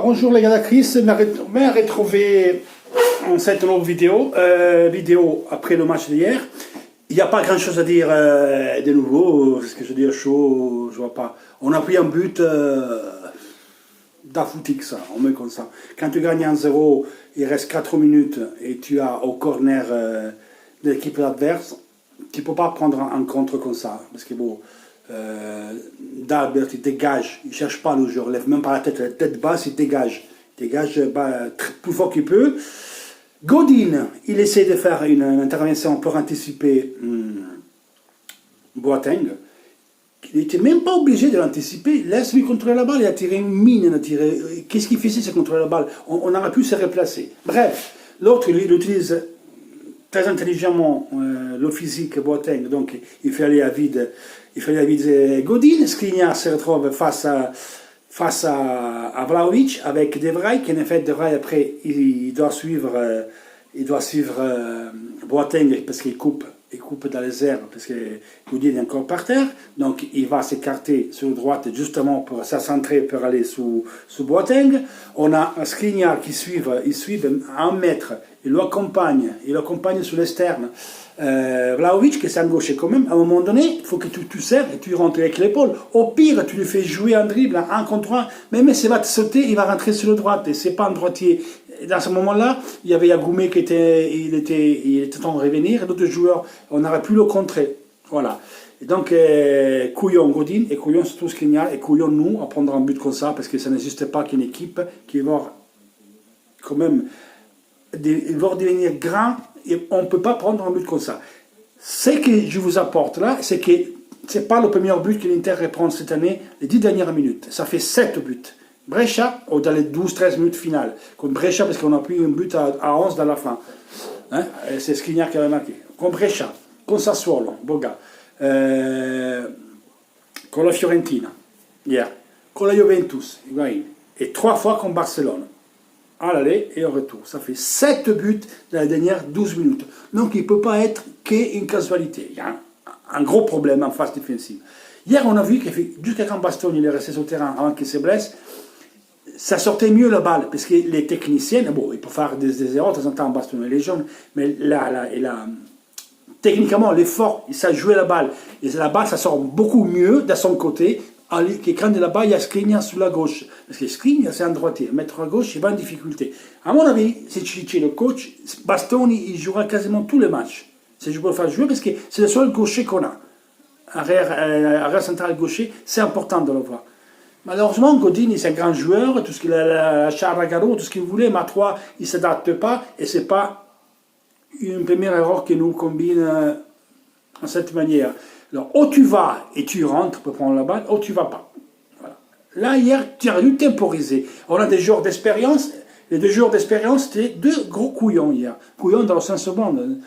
Bonjour les gars, Chris m'a retrouvé en cette nouvelle vidéo après le match d'hier. Il n'y a pas grand chose à dire de nouveau, ce que je veux dire chaud, je vois pas. On a pris un but d'afoutique ça, on met comme ça. Quand tu gagnes 1-0, il reste 4 minutes et tu as au corner de l'équipe adverse, tu ne peux pas prendre un contre comme ça, parce que bon, Dalbert il dégage, il ne cherche pas le jeu, il lève même pas la tête basse, il dégage plus fort qu'il peut. Godin, il essaie de faire une intervention pour anticiper Boateng. Il n'était même pas obligé de l'anticiper, laisse-lui contrôler la balle, il a tiré une mine, qu'est-ce qu'il faisait, c'est contrôler la balle, on aurait pu se replacer. Bref, l'autre il utilise très intelligemment le physique Boateng, donc il fait aller à vide Godin. Skriniar se retrouve face à Vlahovic avec De Vrij, qui en fait De Vrij après il doit suivre Boateng parce qu'il coupe dans les airs parce que Godin est encore par terre, donc il va s'écarter sur la droite justement pour s'accentrer pour aller sous Boateng. On a un Skriniar qui suit à 1 mètre, il l'accompagne sur l'externe. Vlahovic qui s'est engauché quand même, à un moment donné, il faut que tu serres et tu rentres avec l'épaule. Au pire, tu lui fais jouer un dribble, un contre un, même s'il va te sauter, il va rentrer sur la droite, et c'est pas un droitier. Et dans ce moment-là, il y avait Yagoumé qui était temps de revenir, et d'autres joueurs, on aurait pu le contrer. Voilà. Et donc, couillon Godin, et couillon surtout Skriniar, et couillon nous, à prendre un but comme ça, parce que ça n'existe pas qu'une équipe qui va quand même devenir grand, et on ne peut pas prendre un but comme ça. Ce que je vous apporte là, c'est que ce n'est pas le premier but que l'Inter reprend cette année, les 10 dernières minutes. Ça fait 7 buts. Brescia, dans les 12-13 minutes finales. Comme Brescia, parce qu'on a pris un but à 11 dans la fin. Hein? C'est Skriniar qui avait marqué. Comme Brescia, con Sassuolo, Boga, con la Fiorentina, hier, con la Juventus, et 3 fois con Barcelone. À l'aller et au retour. Ça fait 7 buts dans les dernières 12 minutes. Donc il ne peut pas être qu'une casualité. Il y a un gros problème en phase défensive. Hier, on a vu que jusqu'à quand Bastoni il est resté sur le terrain avant qu'il se blesse, ça sortait mieux la balle. Parce que les techniciens, bon, ils peuvent faire des erreurs de temps en temps, Bastoni, les jeunes, mais techniquement, l'effort, il sait jouer la balle. Et la balle, ça sort beaucoup mieux de son côté. Que quand là-bas, il y a Skriniar sur la gauche. Parce que Skriniar, c'est un droitier. Mettre à gauche, il va en difficulté. À mon avis, si tu es le coach, Bastoni, il jouera quasiment tous les matchs. Si je peux le faire jouer, parce que c'est le seul gaucher qu'on a. Arrière central gaucher, c'est important de le voir. Malheureusement, Godin, c'est un grand joueur, tout ce qu'il a, Charles Agaro, tout ce qu'il voulait, mais à 3, il ne s'adapte pas, et ce n'est pas une première erreur qui nous combine en cette manière. Alors, ou tu vas et tu rentres pour prendre la balle, ou tu ne vas pas. Voilà. Là, hier, tu as dû temporiser. On a des joueurs d'expérience. Les 2 joueurs d'expérience, c'était 2 gros couillons hier. Couillons dans le sens bon.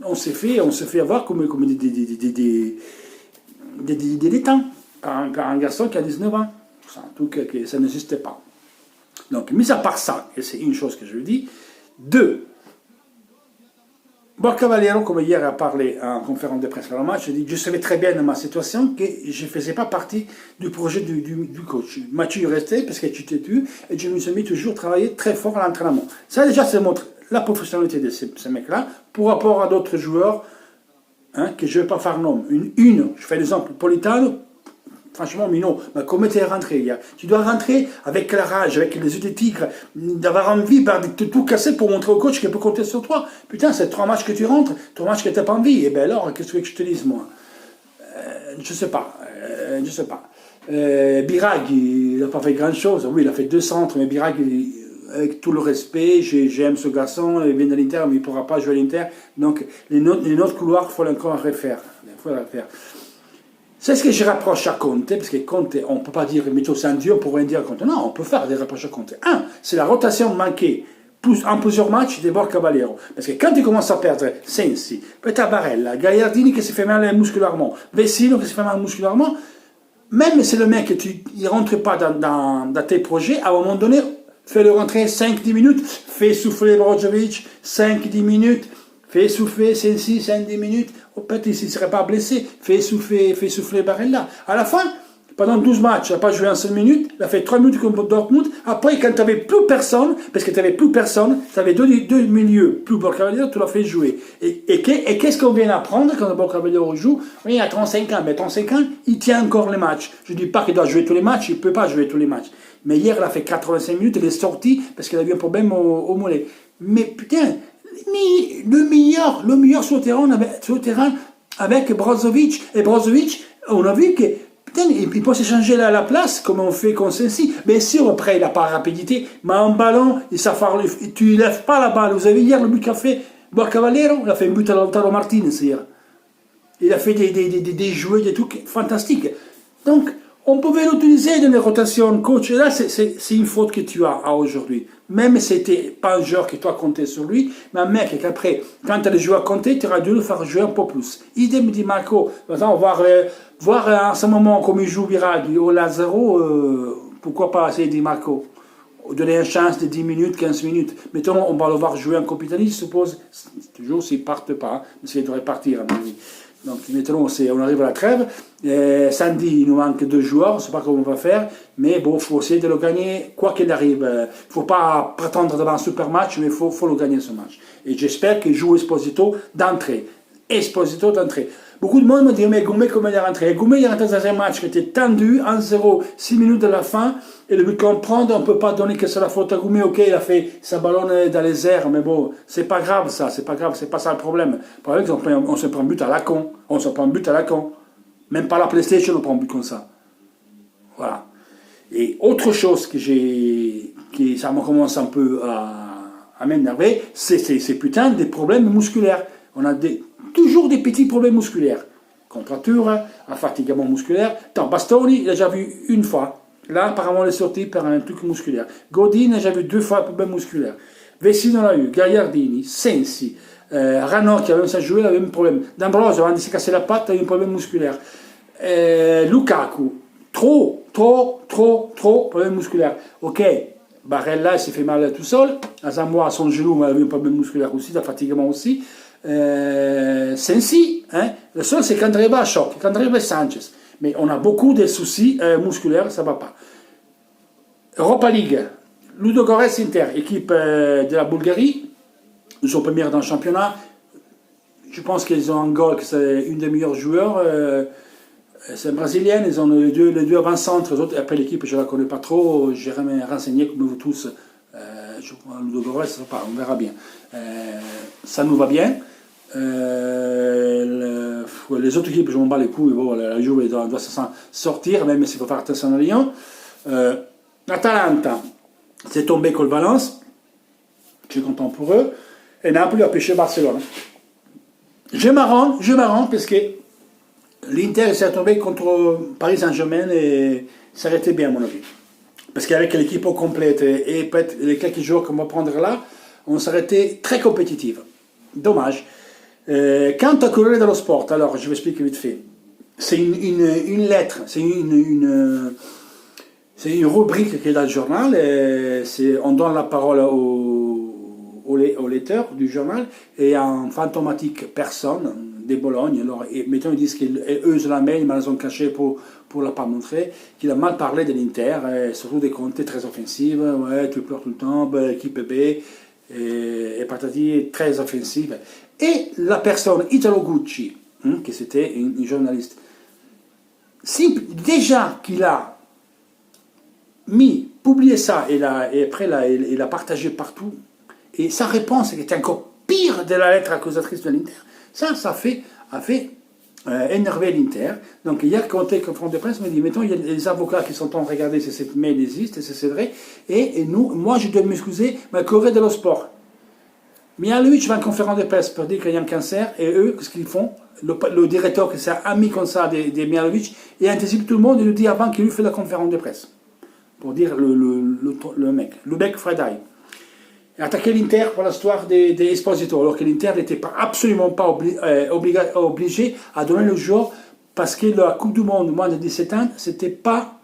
On s'est fait avoir comme des détents. Par un garçon qui a 19 ans. En tout cas, ça n'existait pas. Donc, mis à part ça, et c'est une chose que je dis, 2. Borja Valero, comme hier a parlé en conférence de presse avant le match, je savais très bien dans ma situation que je ne faisais pas partie du projet du coach. Mathieu restait parce que tu t'es tu, et je me suis mis toujours à travailler très fort à l'entraînement. Ça déjà, ça montre la professionnalité de ces mecs-là, par rapport à d'autres joueurs que je ne vais pas faire nom. Je fais l'exemple, Politano. Franchement, Mino, mais comment tu es rentré hier? Tu dois rentrer avec la rage, avec les yeux de tigre, d'avoir envie de tout casser pour montrer au coach qu'il peut compter sur toi. Putain, c'est 3 matchs que tu rentres, 3 matchs que tu n'as pas envie. Et bien alors, qu'est-ce que tu veux que je te dise, moi? Je sais pas. Birag, il n'a pas fait grand-chose. Oui, il a fait 2 centres, mais Birag, avec tout le respect, j'aime ce garçon, il vient de l'Inter, mais il ne pourra pas jouer à l'Inter. Donc, les autres couloirs, il faut encore refaire. C'est ce que je rapproche à Conte, parce que Conte, on ne peut pas dire Mito c'est un dieu, on ne peut rien dire à Conte. Non, on peut faire des rapproches à Conte. C'est la rotation manquée en plusieurs matchs de Borja Valero. Parce que quand tu commences à perdre Sensi, Barella, Gagliardini qui se fait mal musculairement, Vecino qui se fait mal musculairement, même si le mec ne rentre pas dans tes projets, à un moment donné, fais-le rentrer 5-10 minutes, fais souffler Brozovic 5-10 minutes, fais souffler Sensi 5-10 minutes, peut-être il ne serait pas blessé, fais souffler Barella. À la fin, Pendant 12 matchs, il n'a pas joué en 5 minutes, il a fait 3 minutes contre Dortmund. Après, quand tu n'avais plus personne, parce que tu n'avais plus personne, tu avais deux milieux, plus Borja Valero, tu l'as fait jouer. Et qu'est-ce qu'on vient d'apprendre quand Borja Valero joue? Oui, il a 35 ans, mais 35 ans, il tient encore les matchs. Je ne dis pas qu'il doit jouer tous les matchs, il ne peut pas jouer tous les matchs. Mais hier, il a fait 85 minutes, il est sorti parce qu'il a eu un problème au mollet. Mais putain, le meilleur sur le terrain avec Brozovic. Et Brozovic, on a vu que putain, il peut s'échanger la place comme on fait Consensi. Bien sûr, après, il n'a pas la rapidité, mais un ballon, tu ne lèves pas la balle. Vous avez vu hier le but qu'a fait Borja Valero, il a fait un but à Lautaro Martinez hier. Il a fait des jouets, des trucs fantastiques. Donc, on pouvait l'utiliser dans les rotations, coach. Et là, c'est une faute que tu as aujourd'hui. Même si c'était pas un joueur que toi comptais sur lui, mais un mec qu'après, quand tu as les joueurs à compter, tu auras dû le faire jouer un peu plus. Idem dit Marco. Maintenant, voir en ce moment comme il joue Viraghi au Lazaro, pourquoi pas essayer de Marco. Donner une chance de 10 minutes, 15 minutes. Mettons, on va le voir jouer en Capitanie, je suppose, toujours s'il ne parte pas, parce qu'il devrait partir à mon avis. Donc maintenant, on arrive à la trêve. Sandy, il nous manque 2 joueurs, on ne sait pas comment on va faire, mais bon, il faut essayer de le gagner, quoi qu'il arrive. Il ne faut pas prétendre devant un super match, mais il faut le gagner ce match. Et j'espère qu'il joue Esposito d'entrée. Esposito d'entrée. Beaucoup de monde me dit, mais Goumet, comment il est rentré? Goumet, il est rentré dans un match qui était tendu, 1-0, 6 minutes de la fin, et le but qu'on prend, on ne peut pas donner que c'est la faute à Goumet. Ok, il a fait sa ballonne dans les airs, mais bon, c'est pas grave ça, c'est pas grave, c'est pas ça le problème. Par exemple, on se prend un but à la con, Même pas la PlayStation, on prend un but comme ça. Voilà. Et autre chose que ça me commence un peu à m'énerver, c'est putain des problèmes musculaires. On a toujours des petits problèmes musculaires. Contracture, un fatigament musculaire. Tant Bastoni, il a déjà vu une fois. Là, apparemment, il est sorti par un truc musculaire. Godin, il a déjà vu 2 fois un problème musculaire. Vecino l'a eu, Gagliardini, Sensi, Rano, qui avait même ça joué, il avait le même problème. D'Ambrosio, avant de se casser la patte, il a eu un problème musculaire. Lukaku, trop problème musculaire. Ok, Barella, il s'est fait mal tout seul. Asamoah, son genou, il avait un problème musculaire aussi, d'un fatigament aussi. Sensi, le seul c'est qu'André va à choc, qu'André va Sanchez. Mais on a beaucoup de soucis musculaires, ça ne va pas. Europa League, Ludogorets Inter, équipe de la Bulgarie, ils sont premiers dans le championnat. Je pense qu'ils ont un goal, que c'est une des meilleurs joueurs. C'est brésilienne, ils ont les deux avant-centres, après l'équipe je ne la connais pas trop, j'ai jamais renseigné comme vous tous. Je crois Ludogorets, on verra bien. Ça nous va bien. Les autres équipes, je m'en bats les couilles, bon, la Juve doit sortir, même s'il faut faire attention à Lyon. Atalanta, c'est tombé contre Valence, je suis content pour eux, et Napoli a pêché Barcelone. Je marrant parce que l'Inter s'est tombé contre Paris Saint-Germain et ça aurait été bien à mon avis. Parce qu'avec l'équipe complète et peut-être les quelques joueurs qu'on va prendre là, on serait été très compétitif. Dommage. Quant à Corriere dello Sport, alors je vais expliquer vite fait. C'est une lettre, c'est une rubrique qui est dans le journal. On donne la parole au lecteur du journal et en fantomatique personne de Bologne. Alors, mettons, ils disent qu'eux se la mail, mais ils ont caché pour ne la pas montrer, qu'il a mal parlé de l'Inter, surtout des comptes très offensifs. Ouais, tu pleures tout le temps, équipe B. Et patati très offensive. Et la personne, Italo Gucci, qui c'était une journaliste, déjà qu'il a publié ça, et après il l'a partagé partout, et sa réponse était encore pire de la lettre accusatrice de l'Inter, ça a fait énerver l'Inter. Donc hier, quand on confronte de presse, on m'a dit, mettons, il y a des avocats qui sont en train de regarder si cette mail existe, et c'est vrai, et moi je dois m'excuser, mais Corriere dello Sport. Mihajlovic va en conférence de presse pour dire qu'il y a un cancer, et eux, qu'est-ce qu'ils font? Le directeur qui s'est ami comme ça de Mihajlovic, et anticipe tout le monde et lui dit avant qu'il lui fait la conférence de presse. Pour dire le mec, Lubek Fredai. Attaquer l'Inter pour l'histoire des Esposito, alors que l'Inter n'était absolument pas obligé à donner le jour, parce que la Coupe du Monde, moins de 17 ans, c'était pas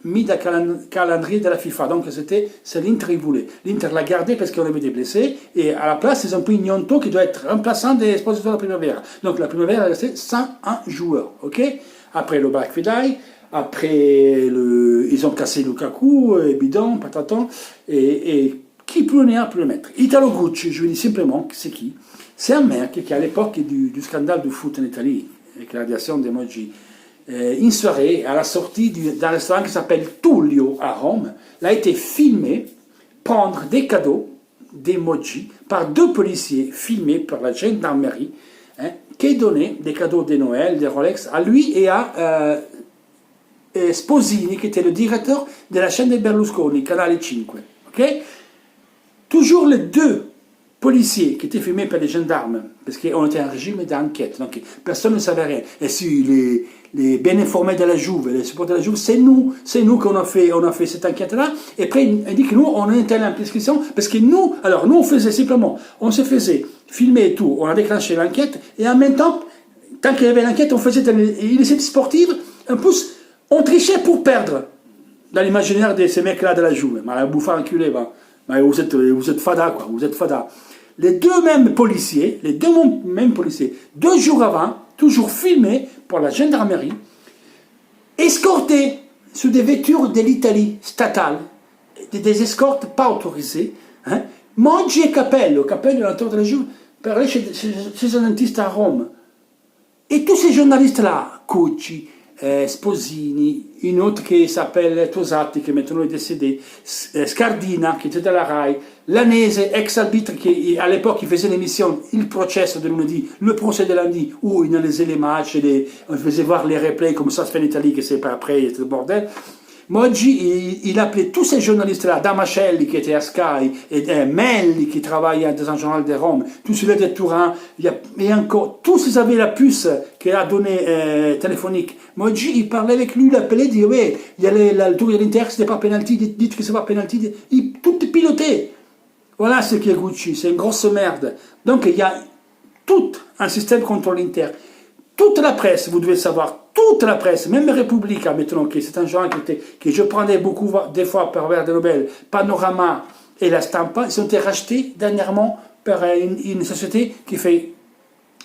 mis dans le calendrier de la FIFA. Donc c'est l'Inter qui voulait. L'Inter l'a gardé parce qu'on avait des blessés, et à la place, ils ont pris Gnonto qui doit être remplaçant des Esposito de la Primavera. Donc la Primavera est restée sans un joueur. Okay. Après le Black Friday, Après, ils ont cassé Lukaku, et bidon, pataton, et qui peut le mettre? Italo Gucci, je vous dis simplement, c'est qui? C'est un mec qui, à l'époque du scandale du foot en Italie, avec la radiation des Moggi, une soirée, à la sortie d'un restaurant qui s'appelle Tullio à Rome, il a été filmé prendre des cadeaux d'emoji par 2 policiers filmés par la gendarmerie, qui donnaient des cadeaux de Noël, des Rolex, à lui et à Sposini, qui était le directeur de la chaîne de Berlusconi, Canale 5. Okay? Toujours les 2 policiers qui étaient filmés par les gendarmes, parce qu'on était en régime d'enquête, donc personne ne savait rien. Et si les bien informés de la Juve, les supporters de la Juve, c'est nous qu'on a fait cette enquête-là. Et après, il dit que nous, on était en prescription, parce que nous, on faisait simplement, on se faisait filmer et tout, on a déclenché l'enquête, et en même temps, tant qu'il y avait l'enquête, on faisait une initiative sportive, en plus, on trichait pour perdre, dans l'imaginaire de ces mecs-là de la Juve. Mais la bouffe enculé, mais vous êtes fada, quoi, vous êtes fada. Les 2 mêmes policiers, 2 jours avant, toujours filmés par la gendarmerie, escortés sous des voitures de l'Italie statale, des escortes pas autorisées, Moggi et Capello de l'entour de la Juve, per aller chez un dentiste à Rome. Et tous ces journalistes-là, Cucci, Sposini, une autre qui s'appelle Tosatti, qui maintenant est décédé, Scardina, qui était de la RAI, Lanese, ex-arbitre, qui à l'époque il faisait l'émission Il Processo de lundi, le procès de lundi, où il analysait les matchs, on faisait voir les replays, comme ça se fait en Italie, que c'est pas après, c'est le bordel. Moggi, il appelait tous ces journalistes-là, Damascelli qui était à Sky, et Melli qui travaillait dans un journal de Rome, tous ceux-là de Turin, et encore, tous ils avaient la puce qu'il a donnée téléphonique. Moggi, il parlait avec lui, il l'appelait, il disait, ouais, il y a le tour de l'Inter, c'était pas penalty, dites que c'est pas penalty, tout est piloté. Voilà ce qu'est Gucci, c'est une grosse merde. Donc il y a tout un système contre l'Inter. Toute la presse, vous devez savoir, toute la presse, même Repubblica maintenant, qui c'est un genre que je prenais beaucoup des fois par Verde Nobel, Panorama et La Stampa, ils ont été rachetés dernièrement par une société qui fait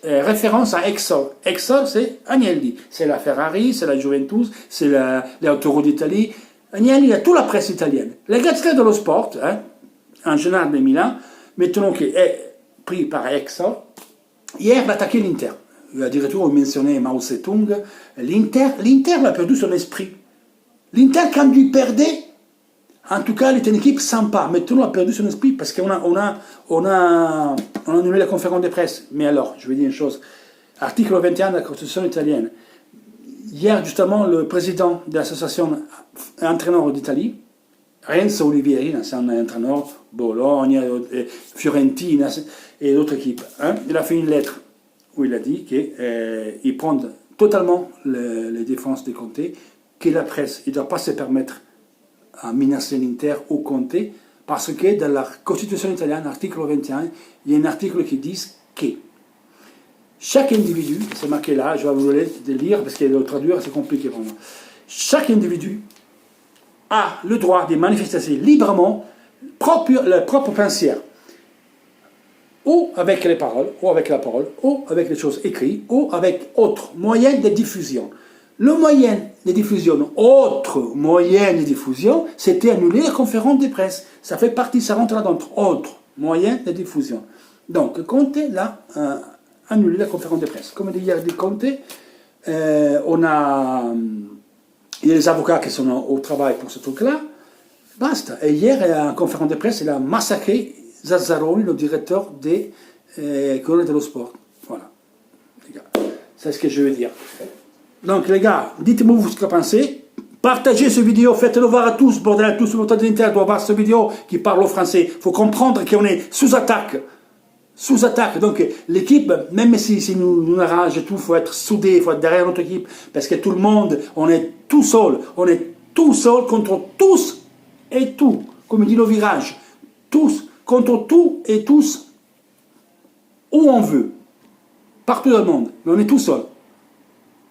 référence à Exor. Exor, c'est Agnelli. C'est la Ferrari, c'est la Juventus, c'est les Autoroutes d'Italie. Agnelli a toute la presse italienne. La Gazzetta dello Sport, un journal de Milan, maintenant qui est pris par Exor, hier il a attaqué l'Inter. Addirittura ho mentionné Mao Zedong. L'Inter a perdu son esprit. L'Inter, quand il perdait, en tout cas, il était une équipe sympa. Maintenant, on a perdu son esprit parce qu'on a annulé la conférence de presse. Mais alors, je vais dire une chose. Article 21 de la Constitution italienne. Hier, justement, le président de l'association entraîneur d'Italie, Renzo Olivieri, c'est un entraîneur, Bologna, Fiorentina et d'autres équipes, il a fait une lettre où il a dit qu'il prend totalement les défenses de Conte, que la presse ne doit pas se permettre à menacer l'Inter ou Conte, parce que dans la Constitution italienne, article 21, il y a un article qui dit que chaque individu, c'est marqué là, je vais vous le lire parce que le traduire c'est compliqué pour moi, chaque individu a le droit de manifester librement leur propre pensée, ou avec les paroles, ou avec la parole, ou avec les choses écrites, ou avec autres moyens de diffusion. Le moyen de diffusion, autre moyen de diffusion, c'était annuler la conférence de presse. Ça fait partie, ça rentre là-dedans, autre moyen de diffusion. Donc, Conte l'a annulé la conférence de presse. Comme dit hier Conte, il y a les avocats qui sont au travail pour ce truc-là, basta. Et hier, en conférence de presse, il a massacré Zazzaroni, le directeur des Corriere dello Sport. Voilà, les gars, c'est ce que je veux dire. Donc, les gars, dites-moi ce que vous pensez. Partagez cette vidéo, faites-le voir à tous, bordel, à tous, le temps de l'Inter doit voir cette vidéo qui parle au français. Il faut comprendre qu'on est sous attaque. Sous attaque. Donc, l'équipe, même si nous arrange tout, il faut être soudé, il faut être derrière notre équipe. Parce que tout le monde, on est tout seul. On est tout seul contre tous et tout. Comme dit le virage. Tous contre tout et tous où on veut. Partout dans le monde. Mais on est tout seul.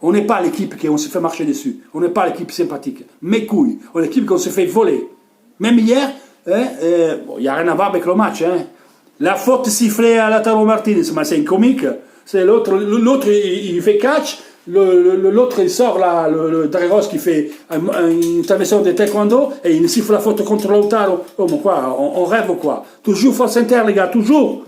On n'est pas l'équipe qu'on se fait marcher dessus. On n'est pas l'équipe sympathique. Mes couilles. On est l'équipe qu'on se fait voler. Même hier, il n'y a rien à voir avec le match. La faute sifflée à Lautaro Martinez, mais c'est un comique. C'est l'autre, il fait catch. l'autre il sort là, le Dareros qui fait une intervention de taekwondo et il siffle la faute contre Lautaro. Oh, mais quoi, on rêve ou quoi? Toujours force inter, les gars, toujours.